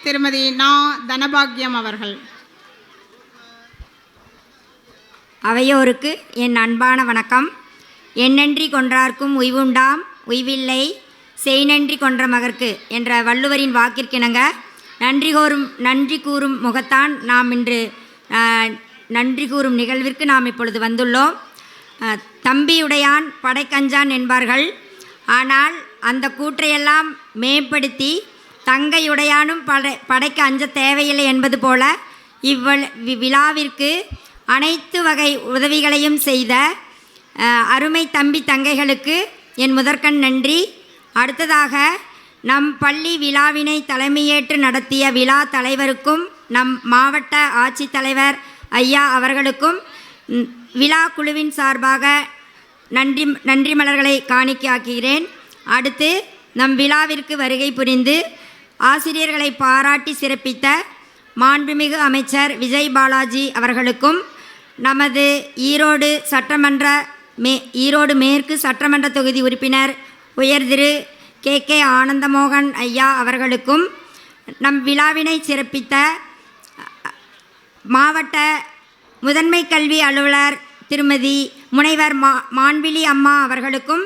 திருமதி நா. தனபாக்கியம் அவர்கள். அவையோருக்கு என் அன்பான வணக்கம். எண்ணன்றி கொன்றார்க்கும் உய்வுண்டாம் உய்வில்லை செய்நன்றி கொன்ற மகற்கு என்ற வள்ளுவரின் வாக்கிற்கிணங்க நன்றி கூறும் முகத்தான் நாம் இன்று நன்றி கூறும் நிகழ்விற்கு நாம் இப்பொழுது வந்துள்ளோம். தம்பியுடையான் படைக்கஞ்சான் என்பார்கள். ஆனால் அந்த கூற்றையெல்லாம் மேம்படுத்தி தங்கையுடையானும் படைக்க அஞ்ச தேவையில்லை என்பது போல இவ்விழாவிற்கு அனைத்து வகை உதவிகளையும் செய்த அருமை தம்பி தங்கைகளுக்கு என் முதற்கண் நன்றி. அடுத்ததாக நம் பள்ளி விழாவினை தலைமையேற்று நடத்திய விழா தலைவருக்கும் நம் மாவட்ட ஆட்சித்தலைவர் ஐயா அவர்களுக்கும் விழா குழுவின் சார்பாக நன்றி மலர்களை காணிக்கையாக்குகிறேன். அடுத்து நம் விழாவிற்கு வருகை புரிந்து ஆசிரியர்களை பாராட்டி சிறப்பித்த மாண்புமிகு அமைச்சர் விஜய் பாலாஜி அவர்களுக்கும் நமது ஈரோடு மேற்கு சட்டமன்ற தொகுதி உறுப்பினர் உயர் திரு கே ஆனந்தமோகன் ஐயா அவர்களுக்கும் நம் விழாவினை சிறப்பித்த மாவட்ட முதன்மை கல்வி அலுவலர் திருமதி முனைவர் மாண்பிலி அம்மா அவர்களுக்கும்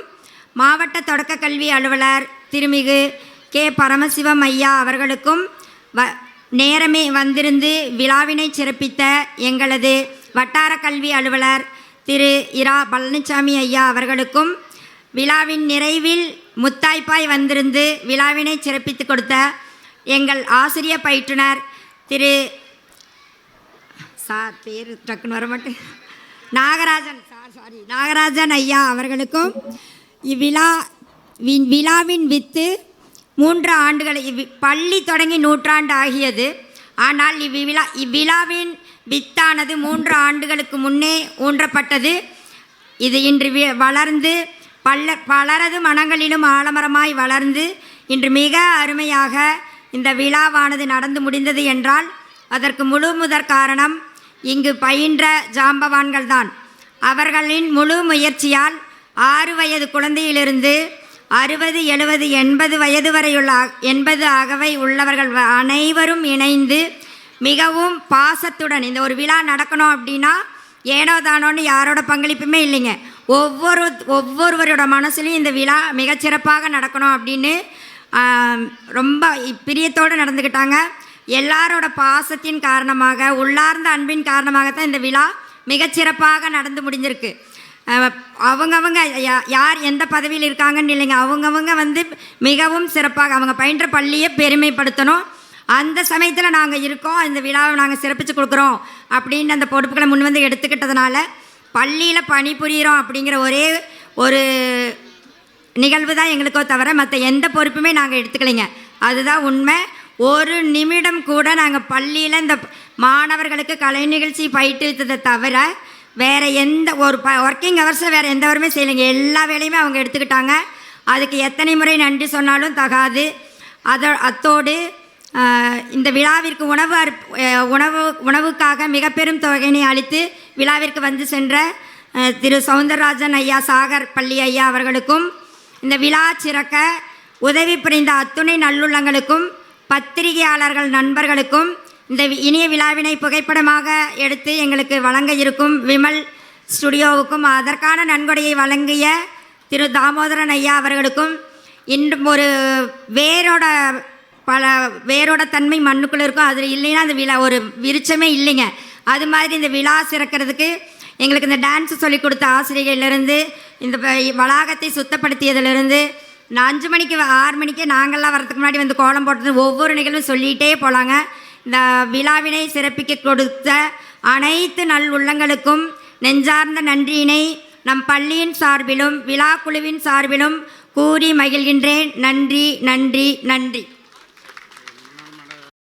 மாவட்ட தொடக்க கல்வி அலுவலர் திருமிகு கே பரமசிவம் ஐயா அவர்களுக்கும் நேரமே வந்திருந்து விழாவினை சிறப்பித்த எங்களது வட்டார கல்வி அலுவலர் திரு இரா பழனிசாமி ஐயா அவர்களுக்கும் விழாவின் நிறைவில் முத்தாய்ப்பாய் வந்திருந்து விழாவினை சிறப்பித்து கொடுத்த எங்கள் ஆசிரியர் பயிற்றுனர் திரு பேர் டக்குன்னு வரமாட்டேன் நாகராஜன் ஐயா அவர்களுக்கும் விழாவின் வித்து 3 ஆண்டுகள் பள்ளி தொடங்கி நூற்றாண்டு ஆகியது. ஆனால் இவ்விழாவின் வித்தானது 3 ஆண்டுகளுக்கு முன்னே ஊன்றப்பட்டது. இது இன்று வளர்ந்து பலரது மனங்களிலும் ஆலமரமாய் வளர்ந்து இன்று மிக அருமையாக இந்த விழாவானது நடந்து முடிந்தது என்றால் அதற்கு முழு முதற் காரணம் இங்கு பயின்ற ஜாம்பவான்கள்தான். அவர்களின் முழு முயற்சியால் 6 வயது குழந்தையிலிருந்து 60, 70, 80 வயது வரையுள்ள 80 அகவை உள்ளவர்கள் அனைவரும் இணைந்து மிகவும் பாசத்துடன் இந்த ஒரு விழா நடக்கணும் அப்படின்னா ஏனோ தானோன்னு யாரோட பங்களிப்புமே இல்லைங்க. ஒவ்வொருவரோட மனசுலையும் இந்த விழா மிகச்சிறப்பாக நடக்கணும் அப்படின்னு ரொம்ப பிரியத்தோடு நடந்துக்கிட்டாங்க. எல்லாரோட பாசத்தின் காரணமாக உள்ளார்ந்த அன்பின் காரணமாகத்தான் இந்த விழா மிகச்சிறப்பாக நடந்து முடிஞ்சிருக்கு. அவங்கவங்க யார் எந்த பதவியில் இருக்காங்கன்னு இல்லைங்க, அவங்கவங்க மிகவும் சிறப்பாக அவங்க பயின்ற பள்ளியை பெருமைப்படுத்தணும். அந்த சமயத்தில் நாங்கள் இருக்கோம், இந்த விழாவை நாங்கள் சிறப்பித்து கொடுக்குறோம் அப்படின்னு அந்த பொறுப்புகளை முன் எடுத்துக்கிட்டதுனால பள்ளியில் பணிபுரிகிறோம் அப்படிங்கிற ஒரே ஒரு நிகழ்வு தான் எங்களுக்கோ தவிர மற்ற எந்த பொறுப்புமே நாங்கள் எடுத்துக்கலைங்க. அதுதான் உண்மை. ஒரு நிமிடம் கூட நாங்கள் பள்ளியில் இந்த மாணவர்களுக்கு கலை நிகழ்ச்சி பயிற்றுவித்ததை தவிர வேறு எந்த ஒரு ஒர்க்கிங் ஹவர்ஸில் வேறு எந்த வருமே செய்யலைங்க. எல்லா வேலையுமே அவங்க எடுத்துக்கிட்டாங்க. அதுக்கு எத்தனை முறை நன்றி சொன்னாலும் தகாது. அத்தோடு இந்த விழாவிற்கு உணவுக்காக மிக பெரும் தொகையினை அளித்து விழாவிற்கு வந்து சென்ற திரு சவுந்தரராஜன் ஐயா சாகர் பள்ளி ஐயா அவர்களுக்கும் இந்த விழா சிறக்க உதவி புரிந்த அத்துணை நல்லுள்ளங்களுக்கும் பத்திரிகையாளர்கள் நண்பர்களுக்கும் இந்த இனிய விழாவினை புகைப்படமாக எடுத்து எங்களுக்கு வழங்க இருக்கும் விமல் ஸ்டுடியோவுக்கும் அதற்கான நன்கொடையை வழங்கிய திரு தாமோதரன் ஐயா அவர்களுக்கும் இன்றும் ஒரு வேரோட தன்மை மண்ணுக்குள்ளே இருக்கும். அதில் இல்லைன்னா அந்த விழா ஒரு விருட்சமே இல்லைங்க. அது மாதிரி இந்த விழா சிறக்கிறதுக்கு எங்களுக்கு இந்த டான்ஸு சொல்லிக் கொடுத்த ஆசிரியர்களிலிருந்து இந்த வளாகத்தை சுத்தப்படுத்தியதிலிருந்து 5 மணிக்கு 6 மணிக்கே நாங்கள்லாம் வரதுக்கு முன்னாடி கோலம் போட்டது ஒவ்வொரு நிகழ்வும் சொல்லிகிட்டே போகலாங்க. இந்த விழாவினை சிறப்பிக்க கொடுத்த அனைத்து நல் உள்ளங்களுக்கும் நெஞ்சார்ந்த நன்றியினை நம் பள்ளியின் சார்பிலும் விழா குழுவின் சார்பிலும் கூறி மகிழ்கின்றேன். நன்றி நன்றி நன்றி.